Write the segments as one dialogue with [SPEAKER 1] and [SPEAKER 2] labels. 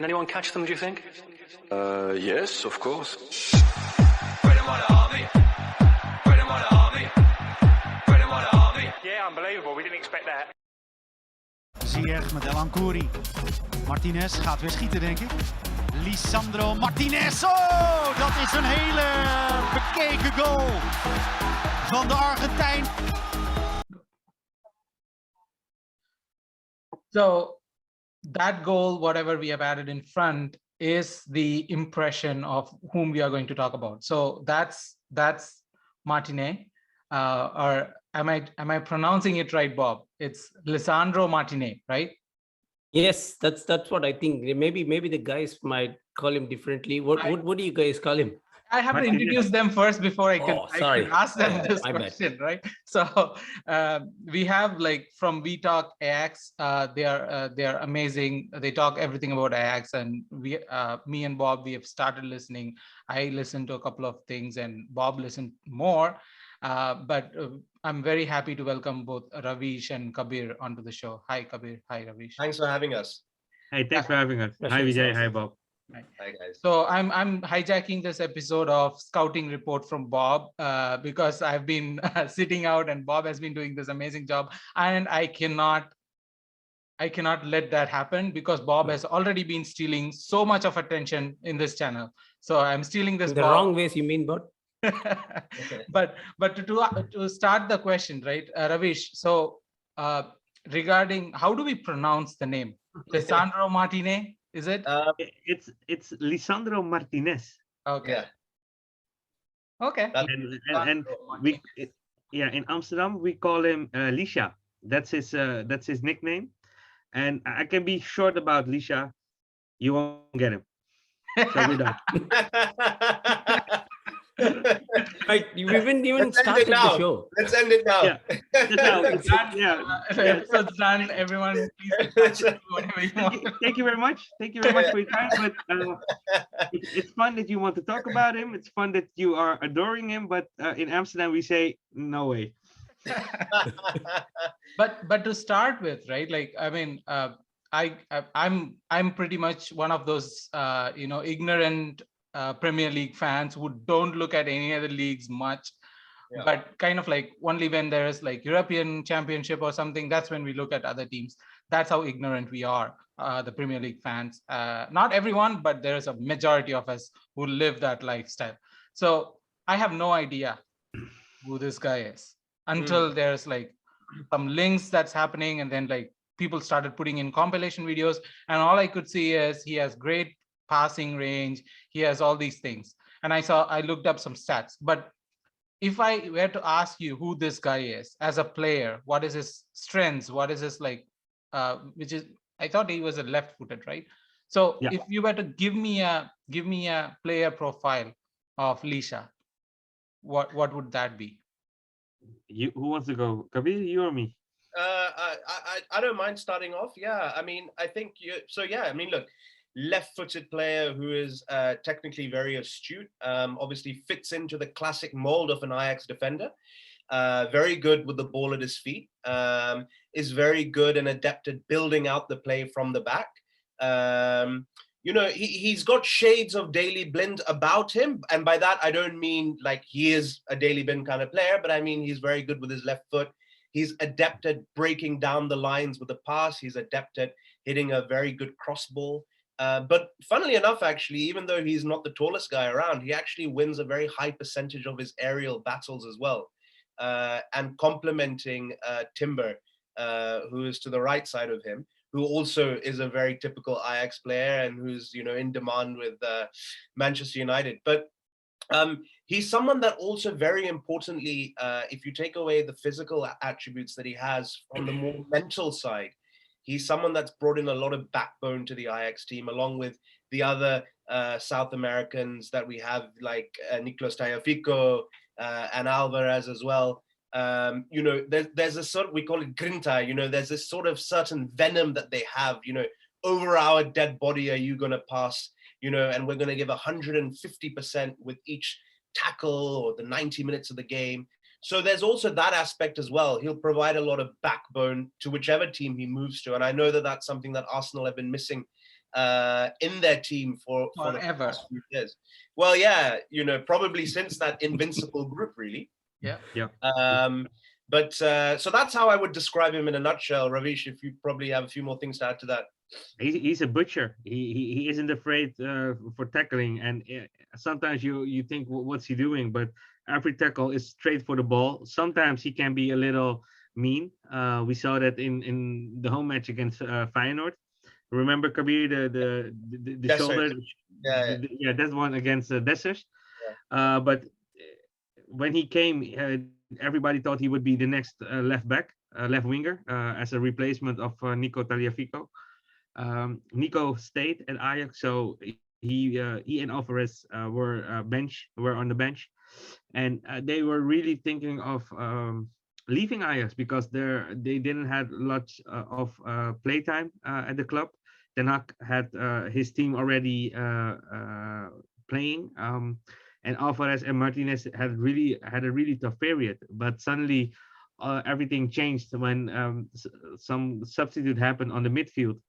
[SPEAKER 1] Can anyone catch them, do you think?
[SPEAKER 2] Yes, of course.
[SPEAKER 1] Yeah, unbelievable. We didn't expect that.
[SPEAKER 3] Ziyech met El Ankouri. Martinez gaat weer schieten, denk ik. Lisandro Martinez. Oh, dat is een hele bekeken goal van de Argentijn.
[SPEAKER 4] So that goal, whatever we have added in front, is the impression of whom we are going to talk about. So that's Martinez, or am I pronouncing it right, Bob? It's Lisandro Martinez, right?
[SPEAKER 5] Yes, that's what I think. Maybe the guys might call him differently. What do you guys call him?
[SPEAKER 4] I have to introduce them first before I can ask them this question, right? So we have, like, from We Talk Ajax. They are amazing. They talk everything about Ajax, and me and Bob, we have started listening. I listened to a couple of things, and Bob listened more. But I'm very happy to welcome both Ravish and Kabir onto the show. Hi, Kabir. Hi, Ravish.
[SPEAKER 6] Thanks for having us.
[SPEAKER 7] Hey, thanks for having us. Hi, Vijay. Hi, Bob.
[SPEAKER 6] Hi, guys.
[SPEAKER 4] So I'm hijacking this episode of Scouting Report from Bob because I've been sitting out, and Bob has been doing this amazing job, and I cannot let that happen because Bob has already been stealing so much of attention in this channel. So I'm stealing this.
[SPEAKER 5] In the wrong ways, you mean, Bob?
[SPEAKER 4] But to start the question, right, Ravish, so regarding how do we pronounce the name? Lisandro Martinez, is it?
[SPEAKER 7] It's Lisandro Martinez.
[SPEAKER 4] Okay.
[SPEAKER 6] Yeah.
[SPEAKER 4] Okay.
[SPEAKER 7] And we in Amsterdam we call him Lisha. That's his nickname. And I can be short about Lisha. You won't get him. So we're done.
[SPEAKER 5] Right, we haven't even started the show.
[SPEAKER 6] Let's end it now.
[SPEAKER 4] The episode's done. Everyone, please do whatever you want.
[SPEAKER 7] Thank you very much. Thank you very much for your time. But it's fun that you want to talk about him. It's fun that you are adoring him. But in Amsterdam, we say no way.
[SPEAKER 4] But to start with, right? Like, I mean, I'm pretty much one of those ignorant Premier League fans who don't look at any other leagues much, but kind of like only when there's like European Championship or something, that's when we look at other teams. That's how ignorant we are, the Premier League fans. Not everyone, but there's a majority of us who live that lifestyle. So I have no idea who this guy is until there's like some links that's happening, and then like people started putting in compilation videos, and all I could see is he has great passing range, he has all these things, and I looked up some stats. But if I were to ask you who this guy is as a player, what is his strengths, what is his like which is, I thought he was a left-footed, right? So if you were to give me a player profile of Lisha, what would that be?
[SPEAKER 7] Who wants to go? Kabir, you or me?
[SPEAKER 6] I don't mind starting off. Yeah, I mean, I think look, left-footed player who is technically very astute, obviously fits into the classic mold of an Ajax defender. Very good with the ball at his feet, is very good and adept at building out the play from the back. He's got shades of Daley Blind about him, and by that I don't mean like he is a Daley Blind kind of player, but I mean he's very good with his left foot. He's adept at breaking down the lines with the pass. He's adept at hitting a very good cross ball. But funnily enough, actually, even though he's not the tallest guy around, he actually wins a very high percentage of his aerial battles as well. And complementing Timber, who is to the right side of him, who also is a very typical Ajax player and who's, in demand with Manchester United. But he's someone that also, very importantly, if you take away the physical attributes that he has from the more mental side, he's someone that's brought in a lot of backbone to the Ajax team, along with the other South Americans that we have, like Nicolas Tagliafico and Alvarez as well. There's a sort of, we call it grinta, there's this sort of certain venom that they have, over our dead body are you going to pass, and we're going to give 150% with each tackle or the 90 minutes of the game. So there's also that aspect as well. He'll provide a lot of backbone to whichever team he moves to. And I know that that's something that Arsenal have been missing in their team for the
[SPEAKER 4] Forever.
[SPEAKER 6] past few years. Well, yeah, probably since that invincible group, really.
[SPEAKER 4] Yeah.
[SPEAKER 6] But so that's how I would describe him in a nutshell. Ravish, if you probably have a few more things to add to that.
[SPEAKER 7] He's a butcher. He isn't afraid for tackling, and sometimes you think, what's he doing? But every tackle is straight for the ball. Sometimes he can be a little mean. We saw that in the home match against Feyenoord. Remember, Kabir, the shoulder? Yeah, that one against Dessers. But when he came, everybody thought he would be the next left winger, as a replacement of Nico Tagliafico. Nico stayed at Ajax, so he and Alvarez were on the bench, and they were really thinking of leaving Ajax because they didn't have lots of playtime at the club. Ten Hag had his team already playing, and Alvarez and Martinez had a really tough period. But suddenly, everything changed when some substitute happened on the midfield.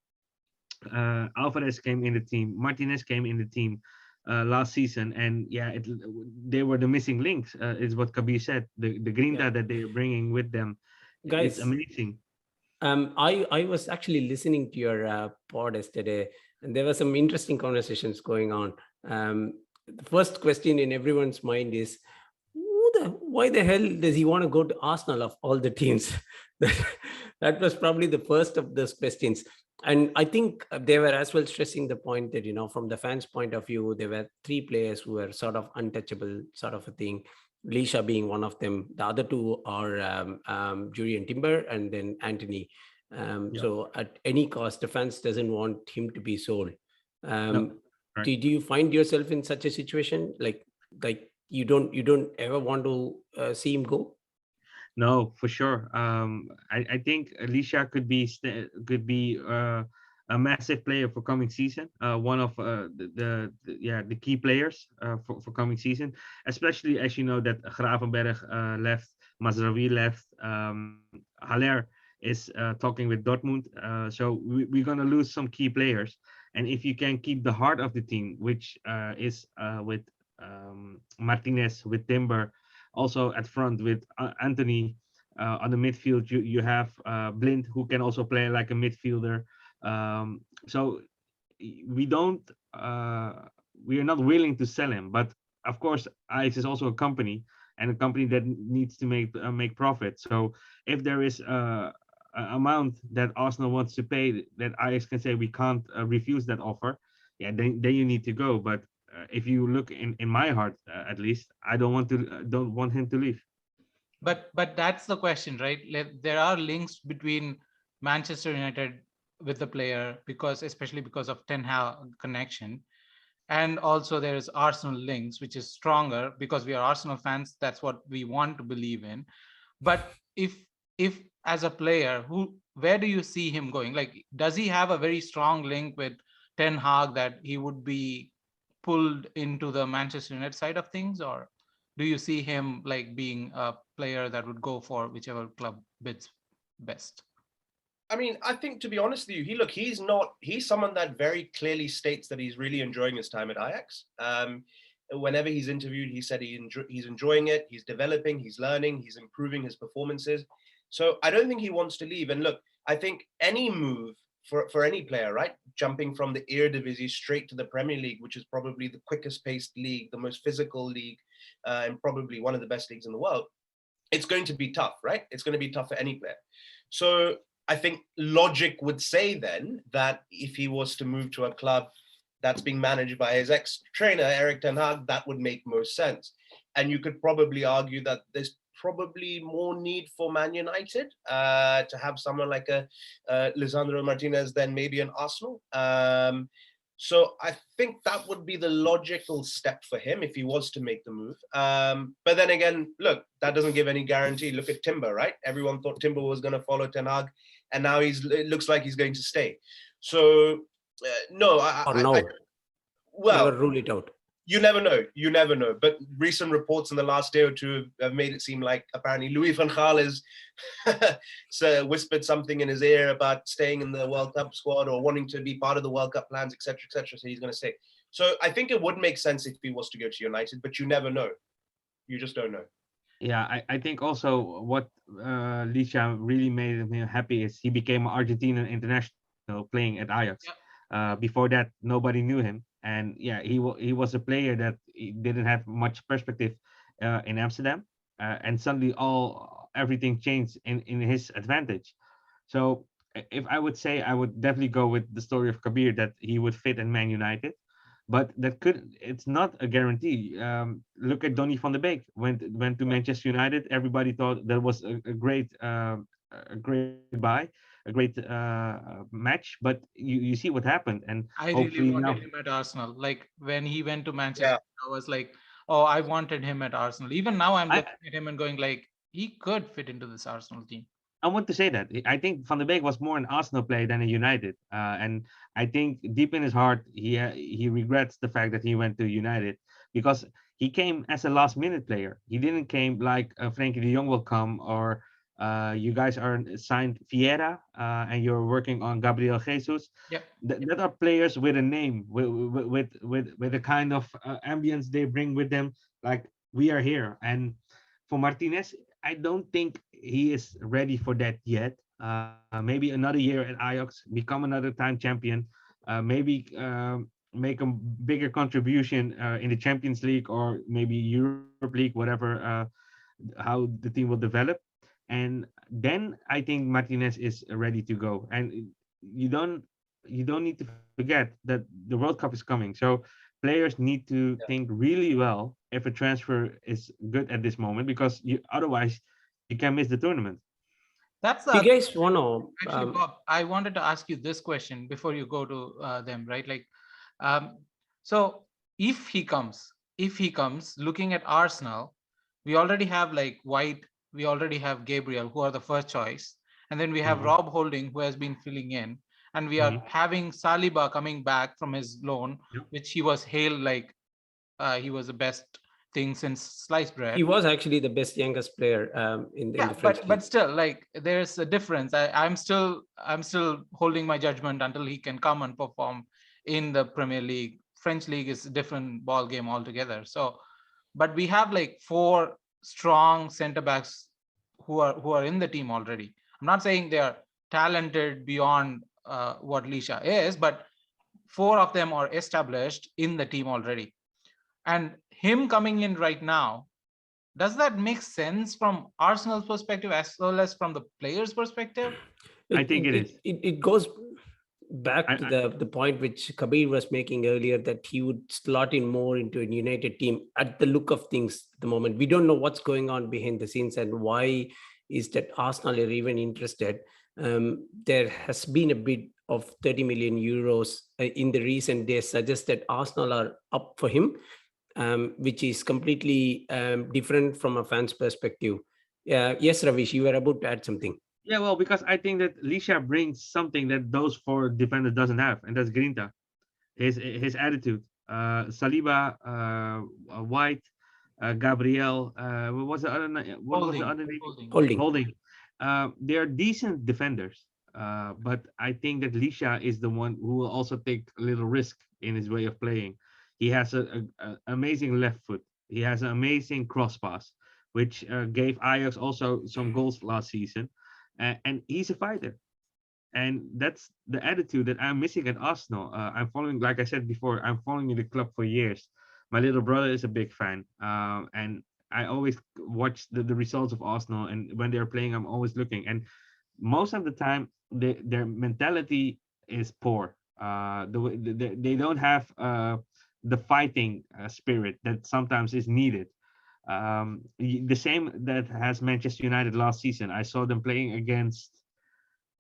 [SPEAKER 7] Alvarez came in the team, Martinez came in the team last season, and they were the missing links. Is what Kabir said. The grinta that they are bringing with them,
[SPEAKER 5] Guys,
[SPEAKER 7] is amazing.
[SPEAKER 5] I was actually listening to your pod yesterday, and there were some interesting conversations going on. The first question in everyone's mind is, why the hell does he want to go to Arsenal of all the teams? That was probably the first of those questions. And I think they were as well stressing the point that, from the fans' point of view, there were three players who were sort of untouchable, sort of a thing. Lisha being one of them. The other two are Julian Timber and then Anthony. So at any cost, the fans doesn't want him to be sold.
[SPEAKER 7] No, right.
[SPEAKER 5] Do you find yourself in such a situation? Like you don't ever want to see him go?
[SPEAKER 7] No, for sure. I think Lisha could be a massive player for coming season. One of the key players for coming season, especially as you know that Gravenberg left, Mazraoui left, Haller is talking with Dortmund. So we're gonna lose some key players, and if you can keep the heart of the team, which is with Martinez, with Timber, also at front with Anthony, on the midfield you have Blind, who can also play like a midfielder. So we are not willing to sell him, but of course Ajax is also a company, and a company that needs to make profit. So if there is a amount that Arsenal wants to pay, that Ajax can say we can't refuse that offer, then you need to go. But if you look in my heart, at least, I don't want him to leave.
[SPEAKER 4] But that's the question, right? There are links between Manchester United with the player, especially because of Ten Hag connection, and also there is Arsenal links, which is stronger because we are Arsenal fans. That's what we want to believe in. But if as a player, where do you see him going? Like, does he have a very strong link with Ten Hag that he would be pulled into the Manchester United side of things, or do you see him like being a player that would go for whichever club bids best?
[SPEAKER 6] I mean, I think, to be honest with you, he's someone that very clearly states that he's really enjoying his time at Ajax. Whenever he's interviewed, he said he's enjoying it, he's developing, he's learning, he's improving his performances. So I don't think he wants to leave. And look, I think any move for any player, right, jumping from the Eredivisie straight to the Premier League, which is probably the quickest paced league, the most physical league, and probably one of the best leagues in the world, it's going to be tough, right? It's going to be tough for any player. So I think logic would say then that if he was to move to a club that's being managed by his ex-trainer, Erik Ten Hag, that would make most sense. And you could probably argue that there's probably more need for Man United to have someone like a Lisandro Martinez than maybe an Arsenal. So I think that would be the logical step for him if he was to make the move. But then again, look, that doesn't give any guarantee. Look at Timber, right? Everyone thought Timber was going to follow Ten Hag, and now it looks like he's going to stay. So no,
[SPEAKER 5] Never rule it out.
[SPEAKER 6] You never know. You never know. But recent reports in the last day or two have made it seem like apparently Louis van Gaal is so whispered something in his ear about staying in the World Cup squad or wanting to be part of the World Cup plans, etc., etc. So he's going to stay. So I think it would make sense if he was to go to United, but you never know. You just don't know.
[SPEAKER 7] Yeah, I think also what Lisha really made me happy is he became an Argentinian international playing at Ajax.
[SPEAKER 4] Yep.
[SPEAKER 7] Before that, nobody knew him, and yeah, he was a player that didn't have much perspective in Amsterdam, and suddenly everything changed in his advantage. So if I would say, I would definitely go with the story of Kabir that he would fit in Man United, but it's not a guarantee. Look at Donny van de Beek, went to Manchester United. Everybody thought that was a great buy, a great match, but you see what happened, and
[SPEAKER 4] I really
[SPEAKER 7] hopefully now.
[SPEAKER 4] wanted him at Arsenal. Like when he went to
[SPEAKER 6] Yeah.
[SPEAKER 4] Manchester, I was like, oh, I wanted him at Arsenal. Even now, I'm
[SPEAKER 7] I,
[SPEAKER 4] looking at him and going like, he could fit into this Arsenal team.
[SPEAKER 7] I want to say that I think Van der Beek was more an Arsenal player than a United, and I think deep in his heart he regrets the fact that he went to United, because he came as a last minute player. He didn't came like Frankie De Jong will come, or you guys are signed Vieira and you're working on Gabriel Jesus.
[SPEAKER 4] Yep.
[SPEAKER 7] That are players with a name, with the kind of ambience they bring with them. Like, we are here, and for Martinez, I don't think he is ready for that yet. Maybe another year at Ajax, become another time champion, maybe make a bigger contribution in the Champions League, or maybe Europe League, whatever, how the team will develop. And then I think Martinez is ready to go. And you don't need to forget that the World Cup is coming. So players need to think really well if a transfer is good at this moment, because otherwise you can miss the tournament.
[SPEAKER 4] That's
[SPEAKER 5] Do you
[SPEAKER 4] the
[SPEAKER 5] guys want to?
[SPEAKER 4] actually, Bob. I wanted to ask you this question before you go to them, right? Like, so if he comes, looking at Arsenal, we already have like White, we already have Gabriel, who are the first choice, and then we have Rob Holding, who has been filling in, and we are having Saliba coming back from his loan, which he was hailed like he was the best thing since sliced bread.
[SPEAKER 5] He was actually the best youngest player in the French league.
[SPEAKER 4] But still, like, there's a difference. I'm still holding my judgment until he can come and perform in the Premier League. French league is a different ball game altogether. So, but we have like 4 strong center backs who are in the team already. I'm not saying they are talented beyond what Lisha is, but 4 of them are established in the team already. And him coming in right now, does that make sense from Arsenal's perspective as well as from the players' perspective?
[SPEAKER 7] I think it is.
[SPEAKER 5] It goes back to the point which Kabir was making earlier, that he would slot in more into a United team at the look of things at the moment. We don't know what's going on behind the scenes and why is that Arsenal are even interested. There has been a bid of 30 million euros in the recent days suggested Arsenal are up for him, which is completely different from a fan's perspective. Yes, Ravish, you were about to add something.
[SPEAKER 7] Yeah, well, because I think that Lisha brings something that those 4 defenders doesn't have, and that's Grinta. His attitude. Saliba, White, Gabriel. What was the other name? What was the other name? Holding. They are decent defenders, but I think that Lisha is the one who will also take a little risk in his way of playing. He has an amazing left foot. He has an amazing cross pass, which gave Ajax also some goals last season. And he's a fighter. And that's the attitude that I'm missing at Arsenal. I'm following, like I said before, I'm following the club for years. My little brother is a big fan. And I always watch the results of Arsenal. And when they're playing, I'm always looking. And most of the time, their mentality is poor. They don't have the fighting spirit that sometimes is needed. The same that has Manchester United last season. I saw them playing against,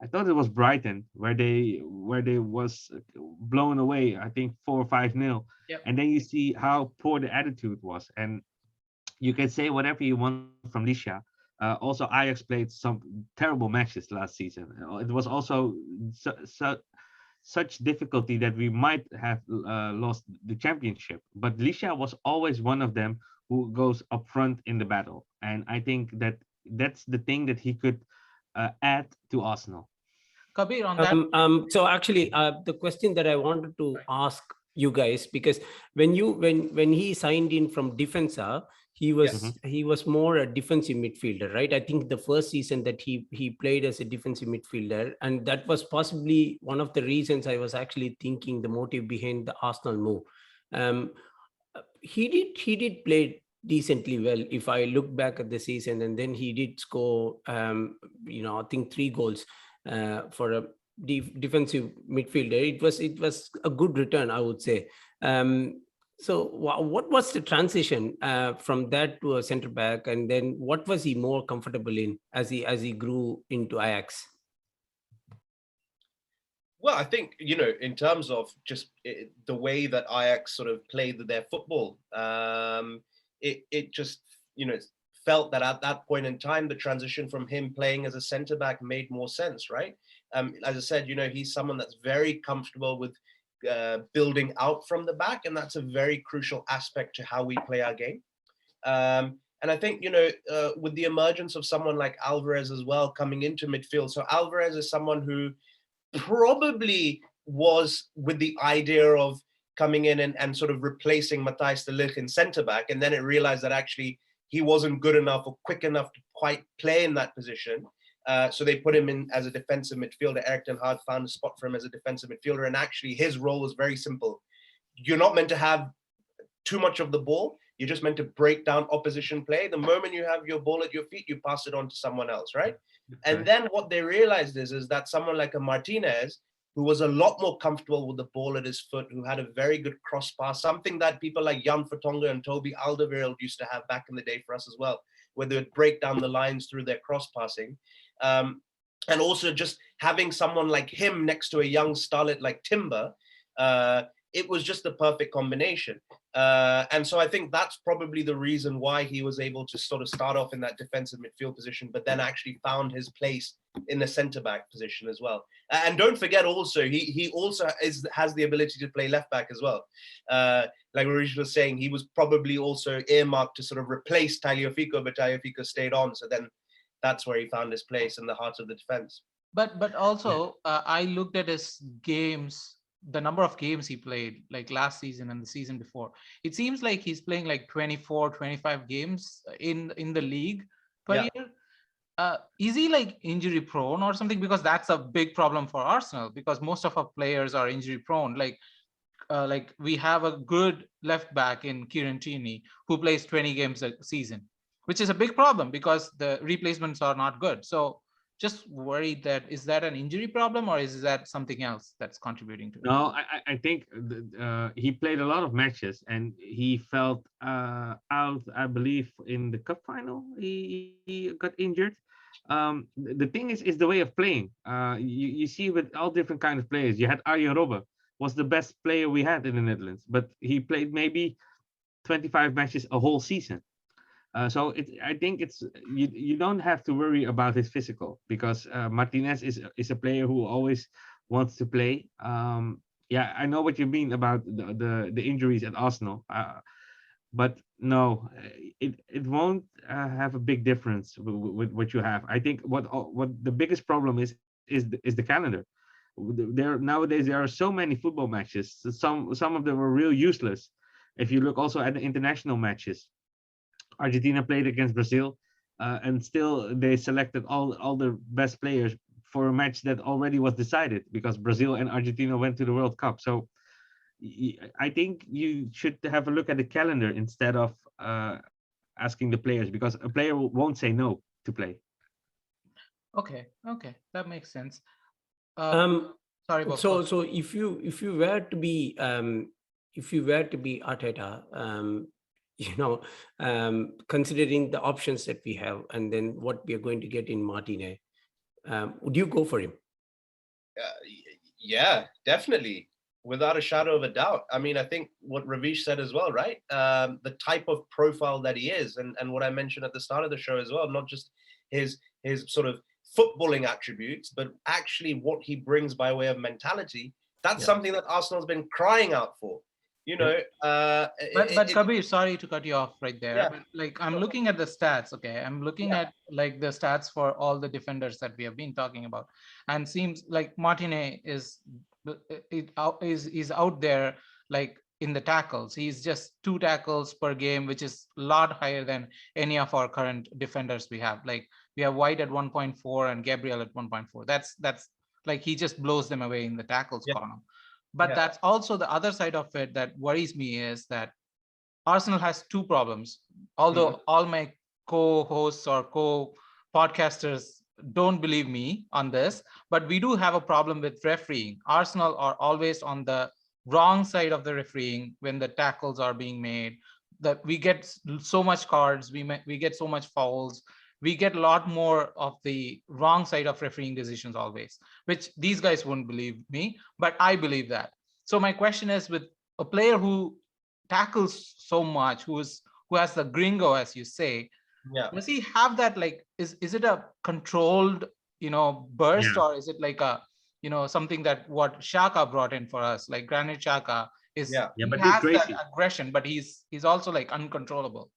[SPEAKER 7] I thought it was Brighton, where they was blown away, I think 4 or 5-0.
[SPEAKER 4] Yep.
[SPEAKER 7] And then you see how poor the attitude was. And you can say whatever you want from Lisha. Also, Ajax played some terrible matches last season. It was also such difficulty that we might have lost the championship. But Lisha was always one of them who goes up front in the battle, and I think that that's the thing that he could add to Arsenal.
[SPEAKER 4] Kabir, on that.
[SPEAKER 5] So actually, the question that I wanted to ask you guys, because when he signed in from Defensa, he was more a defensive midfielder, right? I think the first season that he played as a defensive midfielder, and that was possibly one of the reasons I was actually thinking the motive behind the Arsenal move. He did play decently well if I look back at the season, and then he did score I think 3 goals for a defensive midfielder. It was a good return, I would say. So what was the transition from that to a centre back, and then what was he more comfortable in as he grew into Ajax?
[SPEAKER 6] Well, I think, in terms of just the way that Ajax sort of played their football, it just, felt that at that point in time, the transition from him playing as a centre back made more sense, right? As I said, he's someone that's very comfortable with building out from the back, and that's a very crucial aspect to how we play our game. And I think, with the emergence of someone like Alvarez as well coming into midfield. So Alvarez is someone who probably was with the idea of coming in and sort of replacing Matthijs de Ligt in centre back, and then it realized that actually he wasn't good enough or quick enough to quite play in that position. So they put him in as a defensive midfielder. Erik ten Hag found a spot for him as a defensive midfielder, and actually his role was very simple. You're not meant to have too much of the ball. You're just meant to break down opposition play. The moment you have your ball at your feet, you pass it on to someone else, right? And then what they realized is that someone like a Martinez, who was a lot more comfortable with the ball at his foot, who had a very good cross pass, something that people like Jan Vertonghen and Toby Alderweireld used to have back in the day for us as well, where they would break down the lines through their cross passing. And also just having someone like him next to a young starlet like Timber, it was just the perfect combination. And so I think that's probably the reason why he was able to sort of start off in that defensive midfield position, but then actually found his place in the centre-back position as well. And don't forget also, he also has the ability to play left-back as well. Like Ravish was saying, he was probably also earmarked to sort of replace Tagliafico, but Tagliafico stayed on. So then that's where he found his place in the heart of the defense.
[SPEAKER 4] But also, I looked at his games, the number of games he played, like last season and the season before. It seems like he's playing like 24, 25 games in the league per year. Is he like injury prone or something? Because that's a big problem for Arsenal, because most of our players are injury prone. Like we have a good left back in Kieran Tierney who plays 20 games a season, which is a big problem because the replacements are not good. So just worried that, is that an injury problem or is that something else that's contributing to it?
[SPEAKER 7] No, I think he played a lot of matches and he felt out, I believe, in the cup final. He got injured. The thing is the way of playing. You see with all different kind of players. You had Arjen Robben, was the best player we had in the Netherlands, but he played maybe 25 matches a whole season. So I think it's you don't have to worry about his physical, because Martinez is a player who always wants to play. Yeah, I know what you mean about the injuries at Arsenal, but no, it won't have a big difference with what you have. I think what the biggest problem is the calendar. Nowadays there are so many football matches. Some of them are real useless. If you look also at the international matches. Argentina played against Brazil, and still they selected all the best players for a match that already was decided because Brazil and Argentina went to the World Cup. So I think you should have a look at the calendar instead of asking the players, because a player won't say no to play.
[SPEAKER 4] Okay, that makes sense.
[SPEAKER 5] Sorry, Bob. So if you were to be Arteta, considering the options that we have and then what we are going to get in Martinez, would you go for him?
[SPEAKER 6] Yeah, definitely. Without a shadow of a doubt. I mean, I think what Ravish said as well, right? The type of profile that he is, and what I mentioned at the start of the show as well, not just his sort of footballing attributes, but actually what he brings by way of mentality. That's something that Arsenal's been crying out for. You know,
[SPEAKER 4] but Kabir, sorry to cut you off right there.
[SPEAKER 6] Yeah.
[SPEAKER 4] But like I'm looking at the stats, okay? I'm looking at like the stats for all the defenders that we have been talking about, and seems like Martinez is out there like in the tackles. He's just 2 tackles per game, which is a lot higher than any of our current defenders we have. Like we have White at 1.4 and Gabriel at 1.4. That's like he just blows them away in the tackles column. But that's also the other side of it that worries me, is that Arsenal has 2 problems. Although all my co-hosts or co-podcasters don't believe me on this, but we do have a problem with refereeing. Arsenal are always on the wrong side of the refereeing when the tackles are being made. That we get so much cards, we get so much fouls. We get a lot more of the wrong side of refereeing decisions always, which these guys wouldn't believe me, but I believe that. So my question is, with a player who tackles so much, who has the gringo, as you say, does he have that, like, is it a controlled, burst, or is it like a, something that what Xhaka brought in for us, like Granit Xhaka is, he
[SPEAKER 7] but
[SPEAKER 4] has
[SPEAKER 7] he's crazy.
[SPEAKER 4] that aggression, but he's also like uncontrollable.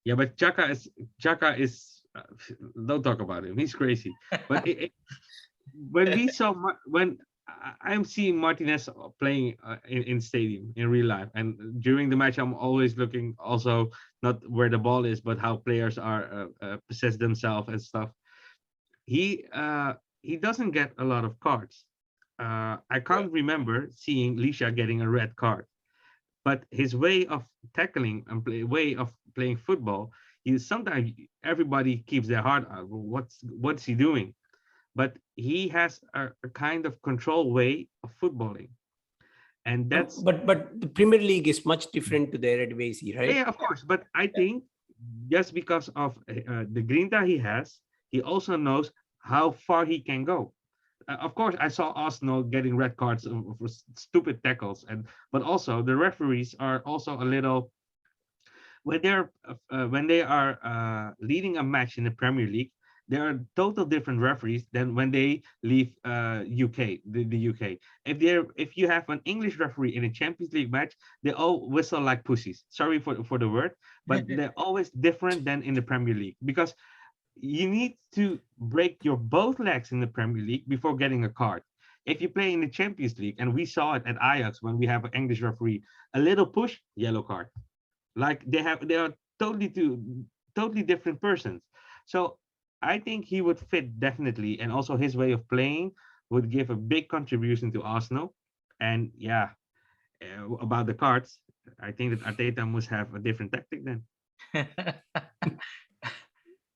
[SPEAKER 7] Yeah, but Xhaka is don't talk about him. He's crazy. But when I'm seeing Martinez playing in stadium in real life, and during the match, I'm always looking also not where the ball is, but how players are possess themselves and stuff. He doesn't get a lot of cards. I can't remember seeing Lisha getting a red card, but his way of tackling and way of playing football, sometimes everybody keeps their heart out. What's he doing? But he has a kind of control way of footballing, and that's.
[SPEAKER 5] But the Premier League is much different to the Eredivisie, right?
[SPEAKER 7] Yeah, of course. But I think just because of the grinta he has, he also knows how far he can go. Of course, I saw Arsenal getting red cards for stupid tackles, but also the referees are also a little. When they are leading a match in the Premier League, there are total different referees than when they leave UK, the UK. If you have an English referee in a Champions League match, they all whistle like pussies. Sorry for the word, but they're always different than in the Premier League, because you need to break your both legs in the Premier League before getting a card. If you play in the Champions League, and we saw it at Ajax when we have an English referee, a little push, yellow card. Like they are totally different persons. So I think he would fit definitely, and also his way of playing would give a big contribution to Arsenal. And about the cards, I think that Arteta must have a different tactic then.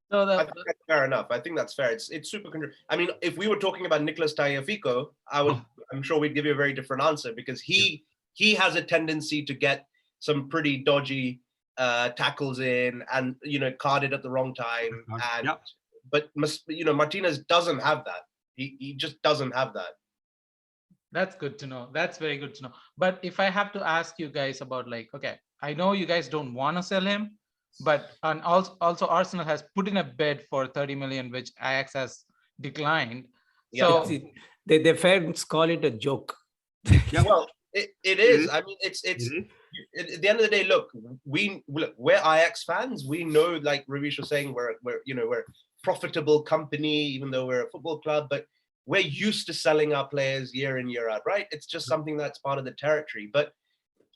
[SPEAKER 4] So
[SPEAKER 6] I think that's fair enough. I think that's fair. It's super. I mean, if we were talking about Nicolas Tagliafico, I'm sure we'd give you a very different answer, because he has a tendency to get some pretty dodgy tackles in, and carded at the wrong time. And but Martinez doesn't have that. He just doesn't have that.
[SPEAKER 4] That's good to know. That's very good to know. But if I have to ask you guys about, like, okay, I know you guys don't want to sell him, but also Arsenal has put in a bid for 30 million, which Ajax has declined. So
[SPEAKER 5] the fans call it a joke.
[SPEAKER 6] Yeah, well, it is. I mean, it's at the end of the day. Look, we're Ajax fans. We know, like Ravish was saying, we're a profitable company, even though we're a football club, but we're used to selling our players year in, year out, right? It's just something that's part of the territory, but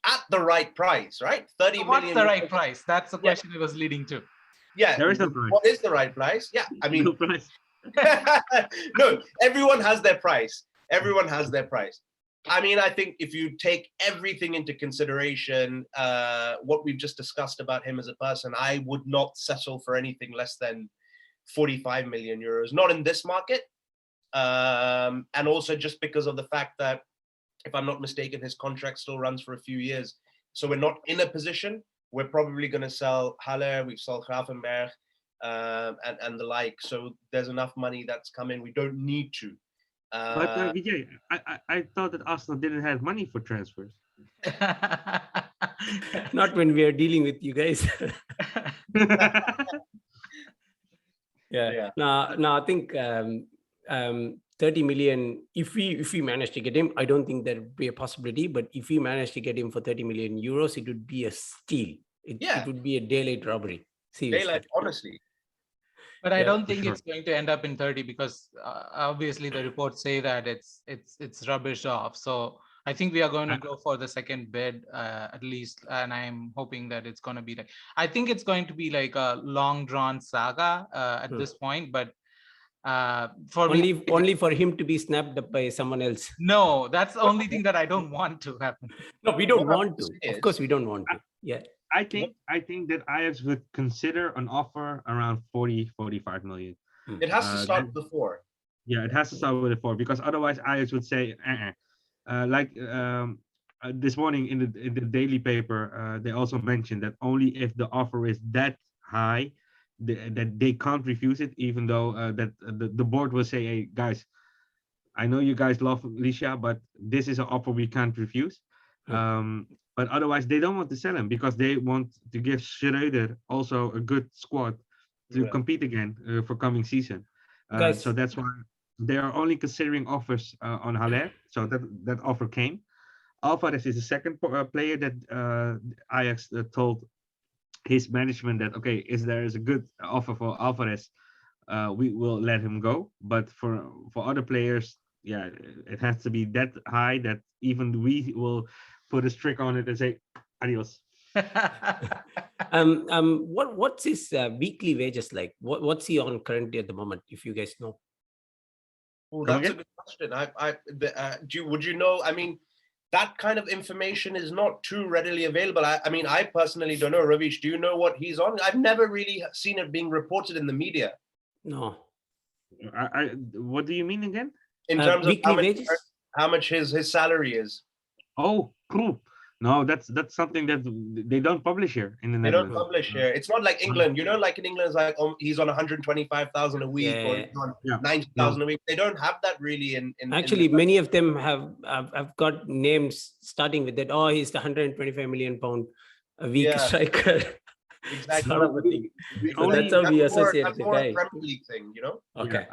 [SPEAKER 6] at the right price, right? 30
[SPEAKER 4] what's
[SPEAKER 6] million.
[SPEAKER 4] The right price? That's the question it was leading to.
[SPEAKER 6] Yeah,
[SPEAKER 7] there is no price.
[SPEAKER 6] What is the right price? Yeah, I mean,
[SPEAKER 7] no price.
[SPEAKER 6] No, everyone has their price. Everyone has their price. I mean, I think if you take everything into consideration, what we've just discussed about him as a person, I would not settle for anything less than 45 million euros, not in this market. And also just because of the fact that, if I'm not mistaken, his contract still runs for a few years. So we're not in a position. We're probably going to sell Haller, we've sold Gravenberg, and the like. So there's enough money that's come in. We don't need to.
[SPEAKER 7] But Vijay, I thought that Arsenal didn't have money for transfers.
[SPEAKER 5] Not when we are dealing with you guys. Yeah. No, I think 30 million, if we manage to get him, I don't think there would be a possibility, but if we manage to get him for 30 million euros, it would be a steal. It would be a daylight robbery. Seriously.
[SPEAKER 6] Daylight, honestly.
[SPEAKER 4] But I
[SPEAKER 5] Yeah,
[SPEAKER 4] don't
[SPEAKER 7] for
[SPEAKER 4] think
[SPEAKER 7] sure.
[SPEAKER 4] it's going to end up in 30 because obviously the reports say that it's rubbish off. So I think we are going to go for the second bid at least, and I'm hoping that it's going to be like, I think it's going to be like a long drawn saga at this point, but for me,
[SPEAKER 5] only for him to be snapped up by someone else.
[SPEAKER 4] no, that's the only thing that I don't want to happen.
[SPEAKER 5] No, we don't
[SPEAKER 6] What
[SPEAKER 5] want to.
[SPEAKER 6] is-
[SPEAKER 5] Of course, we don't want to. Yeah.
[SPEAKER 7] I think that Ajax would consider an offer around 40-45 million.
[SPEAKER 6] It has to start
[SPEAKER 7] that-
[SPEAKER 6] before.
[SPEAKER 7] Yeah, it has to start with a 4 because otherwise Ajax would say, like this morning in the daily paper, they also mentioned that only if the offer is that high, that they can't refuse it, even though that the board will say, hey guys, I know you guys love Lisha, but this is an offer we can't refuse. But otherwise they don't want to sell him because they want to give Schreuder also a good squad to compete again for coming season.
[SPEAKER 5] Guys,
[SPEAKER 7] So that's why they are only considering offers on Haller. So that offer came. Alvarez is the second player that Ajax told his management that, okay, there is a good offer for Alvarez, we will let him go. But for other players, yeah, it has to be that high that even we will put a strict on it and say adios.
[SPEAKER 5] What's his weekly wages like? What's he on currently at the moment, if you guys know?
[SPEAKER 6] Oh,
[SPEAKER 7] Come
[SPEAKER 6] that's a
[SPEAKER 7] again?
[SPEAKER 6] good question. Would you know? I mean, that kind of information is not too readily available. I mean, I personally don't know. Ravish, do you know what he's on? I've never really seen it being reported in the media.
[SPEAKER 5] No.
[SPEAKER 7] What do you mean again?
[SPEAKER 6] In terms of
[SPEAKER 5] weekly wages?
[SPEAKER 6] how much his salary is.
[SPEAKER 7] Oh, cool. No, that's something that they don't publish here in the
[SPEAKER 6] They don't
[SPEAKER 7] Netherlands.
[SPEAKER 6] publish here. It's not like England. You know, like in England, it's like he's on 125,000 a week or he's on 90,000 a week. They don't have that really in
[SPEAKER 5] Actually, many of them have got names starting with that. Oh, he's the 125 million pound a week striker.
[SPEAKER 6] Exactly.
[SPEAKER 5] Sort of a thing. So
[SPEAKER 7] only-
[SPEAKER 5] that's how we
[SPEAKER 6] That's
[SPEAKER 5] associate
[SPEAKER 6] that's
[SPEAKER 5] the
[SPEAKER 6] more
[SPEAKER 5] guy.
[SPEAKER 6] a Premier League thing, you know?
[SPEAKER 5] Okay.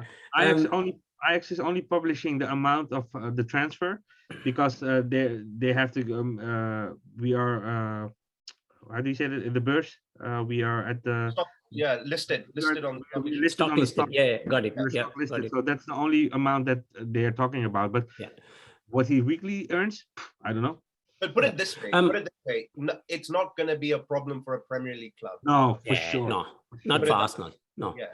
[SPEAKER 7] Ajax is only publishing the amount of the transfer because they have to. We are how do you say it in the beurs? We are at the
[SPEAKER 6] Listed on
[SPEAKER 7] we're listed
[SPEAKER 5] Stock
[SPEAKER 7] on the
[SPEAKER 5] listed.
[SPEAKER 7] stock.
[SPEAKER 5] Yeah, got it.
[SPEAKER 7] We're
[SPEAKER 5] Yeah,
[SPEAKER 7] stock listed.
[SPEAKER 5] got it.
[SPEAKER 7] So that's the only amount that they are talking about. But what he weekly earns, I don't know.
[SPEAKER 6] But put it this way, it's not going to be a problem for a Premier League club.
[SPEAKER 7] No, for sure.
[SPEAKER 5] No, not for Arsenal. No.
[SPEAKER 6] Yeah.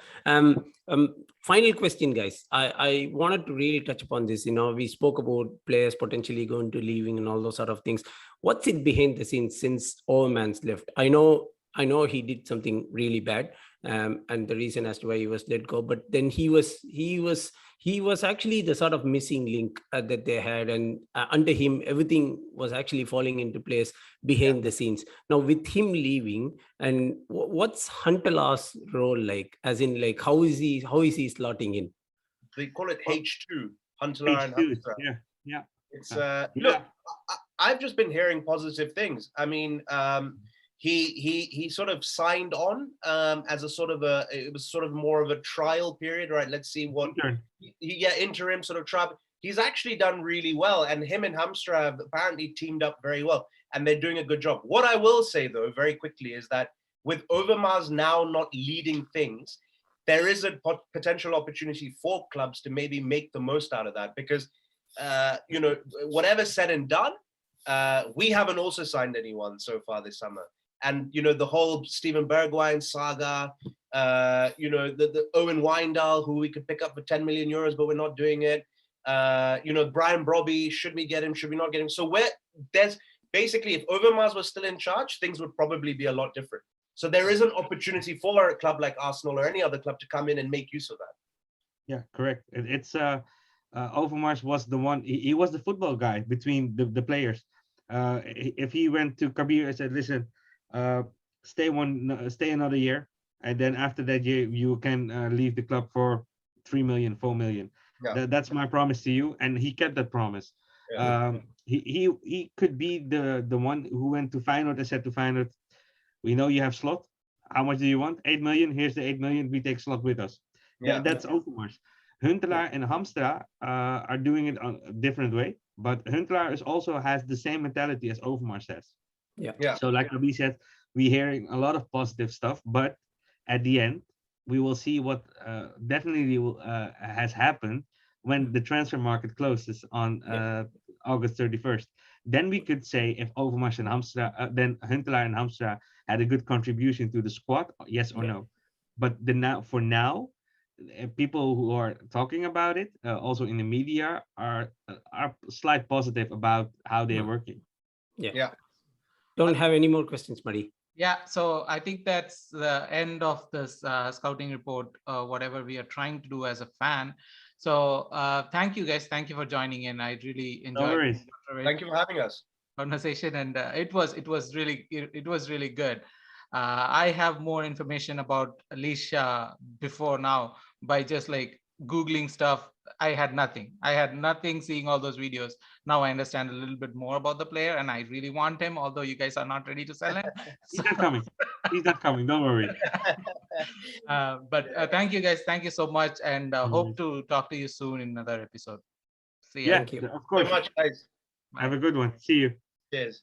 [SPEAKER 5] Final question, guys. I wanted to really touch upon this. You know, we spoke about players potentially going to leaving and all those sort of things. What's it behind the scenes since Overmans left? I know he did something really bad, and the reason as to why he was let go. But then he was actually the sort of missing link that they had, and under him, everything was actually falling into place behind the scenes. Now with him leaving, and what's Huntelaar's role like? As in, like, how is he slotting in?
[SPEAKER 6] They call it H2, Huntelaar and Huntelaar.
[SPEAKER 7] Yeah.
[SPEAKER 6] It's look, I've just been hearing positive things. I mean, he sort of signed on as a sort of it was sort of more of a trial period, right? Let's see what interim sort of trial. He's actually done really well, and him and Hamstra have apparently teamed up very well, and they're doing a good job. What I will say though, very quickly, is that with Overmars now not leading things, there is a potential opportunity for clubs to maybe make the most out of that, because you know, whatever's said and done, we haven't also signed anyone so far this summer. And, you know, the whole Steven Bergwijn saga, you know, the Owen Wijndal, who we could pick up for 10 million euros, but we're not doing it. You know, Brian Brobby, should we get him? Should we not get him? So there's basically, if Overmars was still in charge, things would probably be a lot different. So there is an opportunity for a club like Arsenal or any other club to come in and make use of that.
[SPEAKER 7] Yeah, correct. It's Overmars was the one. He was the football guy between the players. If he went to Kabir and said, "Listen, stay another year, and then after that year you can leave the club for 3 million, 4 million."
[SPEAKER 6] Yeah.
[SPEAKER 7] That's my promise to you, and he kept that promise.
[SPEAKER 6] Yeah.
[SPEAKER 7] He could be the one who went to Feyenoord and said to Feyenoord, "We know you have Slot. How much do you want? 8 million. Here's the 8 million. We take Slot with us."
[SPEAKER 6] Yeah.
[SPEAKER 7] That's Overmars. Huntelaar and Hamstra are doing it on a different way, but Huntelaar also has the same mentality as Overmars says.
[SPEAKER 6] Yeah.
[SPEAKER 7] So like Abi said, we're hearing a lot of positive stuff, but at the end, we will see what definitely has happened when the transfer market closes on August 31st. Then we could say if Overmars and Hamstra, then Huntelaar and Hamstra had a good contribution to the squad, yes or no. But for now, people who are talking about it, also in the media, are slight positive about how they are working.
[SPEAKER 6] Yeah.
[SPEAKER 5] Don't have any more questions, Mari.
[SPEAKER 4] Yeah, so I think that's the end of this scouting report, whatever we are trying to do as a fan. So thank you guys. Thank you for joining in. I really enjoyed
[SPEAKER 7] worries.
[SPEAKER 6] Thank you for having us.
[SPEAKER 4] conversation, and it was really good. I have more information about Alicia before now by just like Googling stuff. I had nothing seeing all those videos. Now I understand a little bit more about the player, and I really want him, although you guys are not ready to sell him.
[SPEAKER 7] He's not coming. He's not coming. Don't worry.
[SPEAKER 4] But thank you guys. Thank you so much, and hope to talk to you soon in another episode. See ya.
[SPEAKER 7] Yeah,
[SPEAKER 5] Thank you.
[SPEAKER 7] of
[SPEAKER 6] Thank you
[SPEAKER 7] course.
[SPEAKER 6] so much, guys.
[SPEAKER 7] Have a good one. See you.
[SPEAKER 6] Cheers.